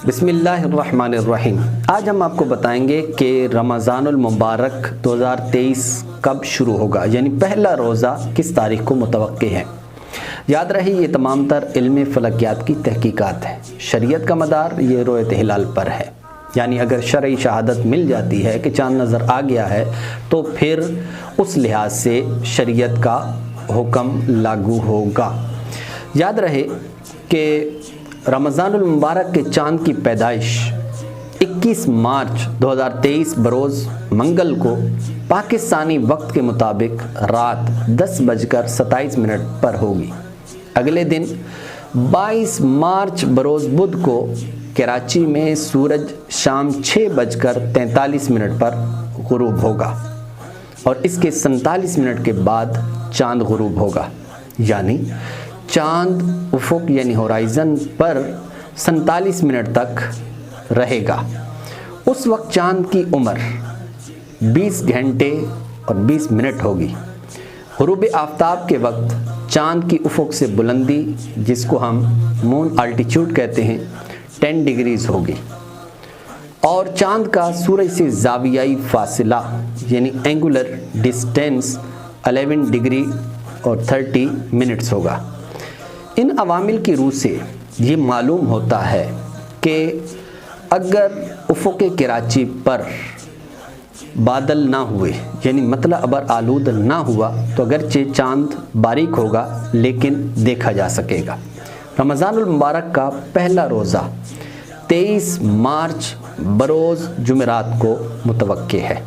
بسم اللہ الرحمن الرحیم۔ آج ہم آپ کو بتائیں گے کہ رمضان المبارک 2023 کب شروع ہوگا، یعنی پہلا روزہ کس تاریخ کو متوقع ہے۔ یاد رہے یہ تمام تر علم فلکیات کی تحقیقات ہیں۔ شریعت کا مدار یہ رؤیت ہلال پر ہے، یعنی اگر شرعی شہادت مل جاتی ہے کہ چاند نظر آ گیا ہے تو پھر اس لحاظ سے شریعت کا حکم لاگو ہوگا۔ یاد رہے کہ رمضان المبارک کے چاند کی پیدائش 21 مارچ 2023 بروز منگل کو پاکستانی وقت کے مطابق رات 10:27 پر ہوگی۔ اگلے دن 22 مارچ بروز بدھ کو کراچی میں سورج شام 6:43 پر غروب ہوگا اور اس کے 47 منٹ کے بعد چاند غروب ہوگا، یعنی چاند افق یعنی ہورائزن پر 47 منٹ تک رہے گا۔ اس وقت چاند کی عمر 20 گھنٹے اور 20 منٹ ہوگی۔ غروب آفتاب کے وقت چاند کی افق سے بلندی، جس کو ہم مون الٹیچیوڈ کہتے ہیں، 10 ڈگریز ہوگی، اور چاند کا سورج سے زاویائی فاصلہ یعنی اینگولر ڈسٹینس 11 ڈگری اور 30 منٹس ہوگا۔ ان عوامل کی روح سے یہ معلوم ہوتا ہے کہ اگر افق کراچی پر بادل نہ ہوئے، یعنی مطلع ابر آلود نہ ہوا، تو اگرچہ چاند باریک ہوگا لیکن دیکھا جا سکے گا۔ رمضان المبارک کا پہلا روزہ 23 مارچ بروز جمعرات کو متوقع ہے۔